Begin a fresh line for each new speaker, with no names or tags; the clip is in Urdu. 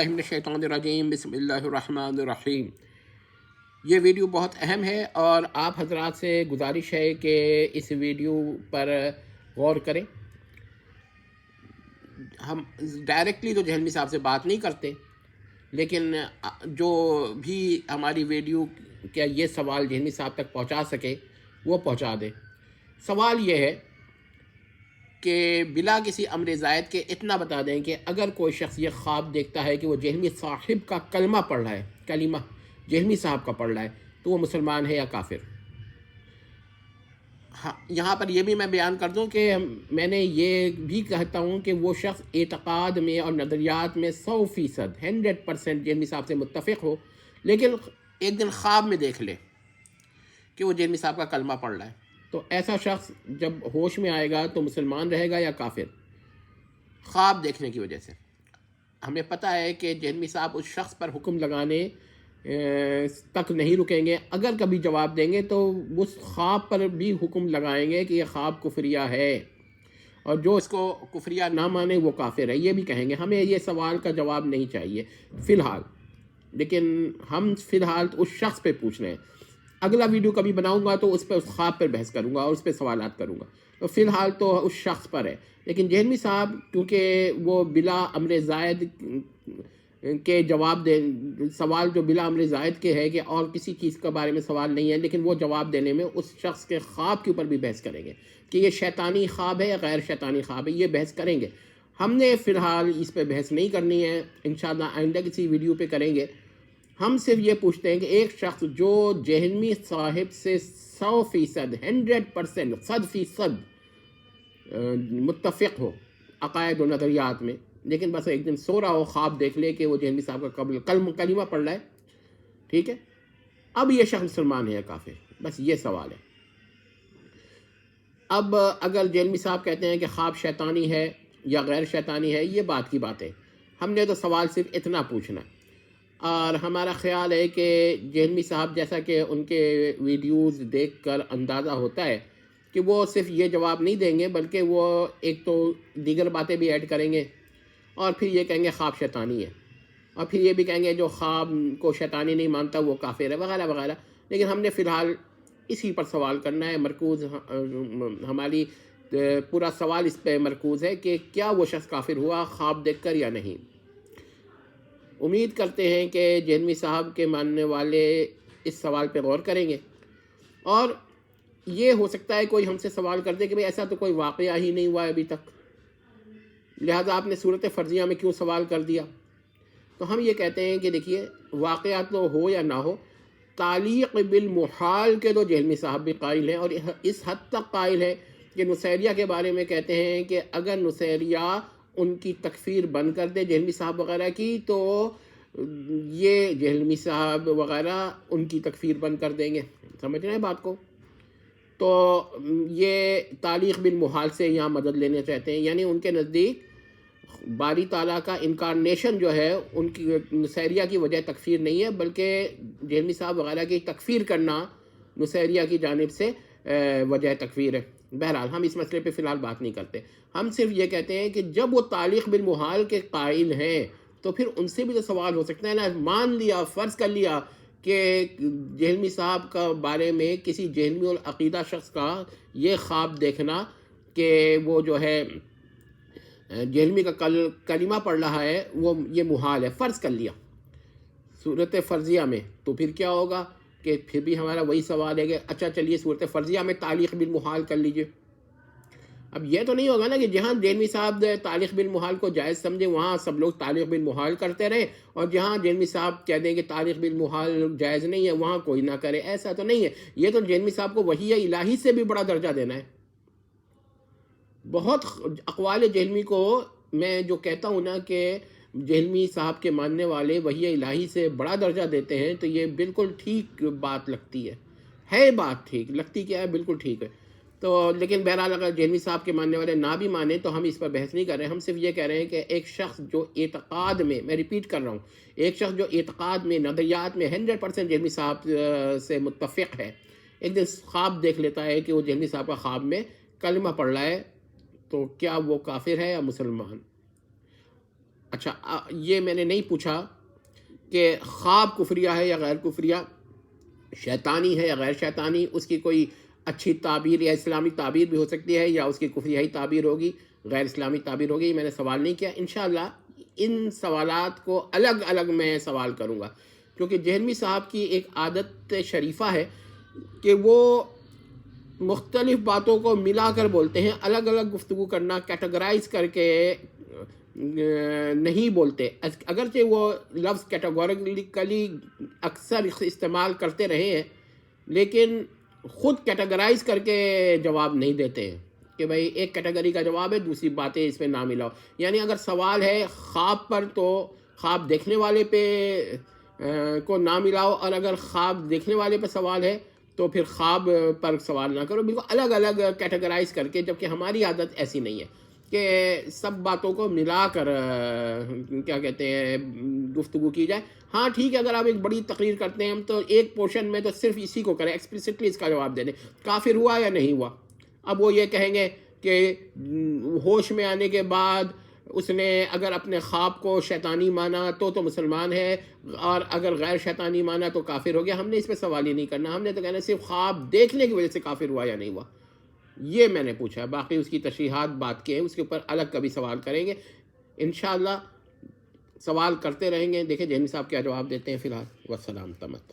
من الشیطان الرجیم بسم اللہ الرحمن الرحیم۔ یہ ویڈیو بہت اہم ہے اور آپ حضرات سے گزارش ہے کہ اس ویڈیو پر غور کریں۔ ہم ڈائریکٹلی تو جہلمی صاحب سے بات نہیں کرتے، لیکن جو بھی ہماری ویڈیو کا یہ سوال جہلمی صاحب تک پہنچا سکے وہ پہنچا دے۔ سوال یہ ہے کہ بلا کسی امر زائد کے اتنا بتا دیں کہ اگر کوئی شخص یہ خواب دیکھتا ہے کہ وہ جہلمی صاحب کا کلمہ پڑھ رہا ہے، کلمہ جہلمی صاحب کا پڑھ رہا ہے، تو وہ مسلمان ہے یا کافر؟ ہاں، یہاں پر یہ بھی میں بیان کر دوں کہ میں نے یہ بھی کہتا ہوں کہ وہ شخص اعتقاد میں اور نظریات میں 100% 100% جہلمی صاحب سے متفق ہو، لیکن ایک دن خواب میں دیکھ لے کہ وہ جہلمی صاحب کا کلمہ پڑھ رہا ہے، تو ایسا شخص جب ہوش میں آئے گا تو مسلمان رہے گا یا کافر؟ خواب دیکھنے کی وجہ سے ہمیں پتہ ہے کہ جہلمی صاحب اس شخص پر حکم لگانے تک نہیں رکیں گے۔ اگر کبھی جواب دیں گے تو اس خواب پر بھی حکم لگائیں گے کہ یہ خواب کفریہ ہے، اور جو اس کو کفریہ نہ مانے وہ کافر ہے، یہ بھی کہیں گے۔ ہمیں یہ سوال کا جواب نہیں چاہیے فی الحال، لیکن ہم فی الحال اس شخص پہ پوچھ رہے ہیں۔ اگلا ویڈیو کبھی بناؤں گا تو اس پہ اس خواب پر بحث کروں گا اور اس پہ سوالات کروں گا، تو فی الحال تو اس شخص پر ہے۔ لیکن جہلمی صاحب کیونکہ وہ بلا امر زائد کے جواب دے، سوال جو بلا امر زائد کے ہے کہ اور کسی چیز کے بارے میں سوال نہیں ہے، لیکن وہ جواب دینے میں اس شخص کے خواب کے اوپر بھی بحث کریں گے کہ یہ شیطانی خواب ہے یا غیر شیطانی خواب ہے، یہ بحث کریں گے۔ ہم نے فی الحال اس پہ بحث نہیں کرنی ہے، انشاءاللہ آئندہ کسی ویڈیو پہ کریں گے۔ ہم صرف یہ پوچھتے ہیں کہ ایک شخص جو جہلمی صاحب سے 100% 100% 100% متفق ہو عقائد و نظریات میں، لیکن بس ایک دن سو رہا ہو، خواب دیکھ لے کہ وہ جہلمی صاحب کا کلمہ پڑھ رہا ہے، ٹھیک ہے، اب یہ شخص مسلمان ہے یا کافر؟ بس یہ سوال ہے۔ اب اگر جہلمی صاحب کہتے ہیں کہ خواب شیطانی ہے یا غیر شیطانی ہے، یہ بات کی بات ہے۔ ہم نے تو سوال صرف اتنا پوچھنا ہے، اور ہمارا خیال ہے کہ جہلمی صاحب جیسا کہ ان کے ویڈیوز دیکھ کر اندازہ ہوتا ہے کہ وہ صرف یہ جواب نہیں دیں گے، بلکہ وہ ایک تو دیگر باتیں بھی ایڈ کریں گے، اور پھر یہ کہیں گے خواب شیطانی ہے، اور پھر یہ بھی کہیں گے جو خواب کو شیطانی نہیں مانتا وہ کافر ہے، وغیرہ وغیرہ۔ لیکن ہم نے فی الحال اسی پر سوال کرنا ہے، مرکوز ہماری پورا سوال اس پہ مرکوز ہے کہ کیا وہ شخص کافر ہوا خواب دیکھ کر یا نہیں۔ امید کرتے ہیں کہ جہلمی صاحب کے ماننے والے اس سوال پہ غور کریں گے، اور یہ ہو سکتا ہے کوئی ہم سے سوال کر دے کہ بھئی ایسا تو کوئی واقعہ ہی نہیں ہوا ہے ابھی تک، لہٰذا آپ نے صورت فرضیہ میں کیوں سوال کر دیا؟ تو ہم یہ کہتے ہیں کہ دیکھیے، واقعہ تو ہو یا نہ ہو، تعلیق بالمحال کے تو جہلمی صاحب بھی قائل ہیں، اور اس حد تک قائل ہے کہ نصیریہ کے بارے میں کہتے ہیں کہ اگر نصیریہ ان کی تکفیر بند کر دے جہلمی صاحب وغیرہ کی، تو یہ جہلمی صاحب وغیرہ ان کی تکفیر بند کر دیں گے۔ سمجھ رہے ہیں بات کو؟ تو یہ تعلیق بالمحال سے یہاں مدد لینا چاہتے ہیں، یعنی ان کے نزدیک باری تعالیٰ کا انکارنیشن جو ہے ان کی نصیریہ کی وجہ تکفیر نہیں ہے، بلکہ جہلمی صاحب وغیرہ کی تکفیر کرنا نصیریہ کی جانب سے وجہ تکفیر ہے۔ بہرحال ہم اس مسئلے پہ فی الحال بات نہیں کرتے، ہم صرف یہ کہتے ہیں کہ جب وہ تعلیق بالمحال کے قائل ہیں تو پھر ان سے بھی تو سوال ہو سکتا ہے نا۔ مان لیا، فرض کر لیا کہ جہلمی صاحب کا بارے میں کسی جہلمی العقیدہ شخص کا یہ خواب دیکھنا کہ وہ جو ہے جہلمی کا کلمہ پڑھ رہا ہے، وہ یہ محال ہے، فرض کر لیا صورت فرضیہ میں، تو پھر کیا ہوگا کہ پھر بھی ہمارا وہی سوال ہے کہ اچھا چلیے صورت فرضیہ میں تعلیق بالمحال کر لیجئے۔ اب یہ تو نہیں ہوگا نا کہ جہاں جہلمی صاحب تعلیق بالمحال کو جائز سمجھے وہاں سب لوگ تعلیق بالمحال کرتے رہے، اور جہاں جہلمی صاحب کہہ دیں کہ تعلیق بالمحال جائز نہیں ہے وہاں کوئی نہ کرے، ایسا تو نہیں ہے۔ یہ تو جہلمی صاحب کو وحی الہی سے بھی بڑا درجہ دینا ہے۔ بہت اقوال جہلمی کو میں جو کہتا ہوں نا کہ جہلمی صاحب کے ماننے والے وحی الہی سے بڑا درجہ دیتے ہیں، تو یہ بالکل ٹھیک بات لگتی ہے بات ٹھیک لگتی، کیا ہے بالکل ٹھیک ہے۔ تو لیکن بہرحال اگر جہلمی صاحب کے ماننے والے نہ بھی مانیں تو ہم اس پر بحث نہیں کر رہے ہیں، ہم صرف یہ کہہ رہے ہیں کہ ایک شخص جو اعتقاد میں ریپیٹ کر رہا ہوں، ایک شخص جو اعتقاد میں نظریات میں 100% جہلمی صاحب سے متفق ہے، ایک دن خواب دیکھ لیتا ہے کہ وہ جہلمی صاحب کا خواب میں کلمہ پڑھ رہا ہے، تو کیا وہ کافر ہے یا مسلمان؟ اچھا یہ میں نے نہیں پوچھا کہ خواب کفریہ ہے یا غیر کفریہ، شیطانی ہے یا غیر شیطانی، اس کی کوئی اچھی تعبیر یا اسلامی تعبیر بھی ہو سکتی ہے، یا اس کی کفریائی تعبیر ہوگی، غیر اسلامی تعبیر ہوگی. میں نے سوال نہیں کیا. انشاءاللہ ان سوالات کو الگ الگ میں سوال کروں گا، کیونکہ جہلمی صاحب کی ایک عادت شریفہ ہے کہ وہ مختلف باتوں کو ملا کر بولتے ہیں. الگ الگ گفتگو کرنا، کیٹیگرائز کر کے نہیں بولتے. اگرچہ وہ لفظ کیٹیگوریکلی اکثر استعمال کرتے رہے ہیں، لیکن خود کیٹیگرائز کر کے جواب نہیں دیتے ہیں کہ بھئی ایک کیٹیگری کا جواب ہے، دوسری باتیں اس میں نہ ملاؤ. یعنی اگر سوال ہے خواب پر تو خواب دیکھنے والے پہ کو نہ ملاؤ، اور اگر خواب دیکھنے والے پہ سوال ہے تو پھر خواب پر سوال نہ کرو. بالکل الگ الگ کیٹیگرائز کر کے، جبکہ ہماری عادت ایسی نہیں ہے کہ سب باتوں کو ملا کر کیا کہتے ہیں گفتگو کی جائے. ہاں ٹھیک ہے، اگر آپ ایک بڑی تقریر کرتے ہیں ہم تو ایک پورشن میں تو صرف اسی کو کریں، ایکسپلیسٹلی اس کا جواب دے دیں، کافر ہوا یا نہیں ہوا. اب وہ یہ کہیں گے کہ ہوش میں آنے کے بعد اس نے اگر اپنے خواب کو شیطانی مانا تو مسلمان ہے، اور اگر غیر شیطانی مانا تو کافر ہو گیا. ہم نے اس پہ سوال ہی نہیں کرنا، ہم نے تو کہنا صرف خواب دیکھنے کی وجہ سے کافر ہوا یا نہیں ہوا. یہ میں نے پوچھا. باقی اس کی تشریحات بات کی ہیں، اس کے اوپر الگ کبھی سوال کریں گے انشاءاللہ. سوال کرتے رہیں گے، دیکھیں جہمی صاحب کیا جواب دیتے ہیں. فی الحال والسلام تمت.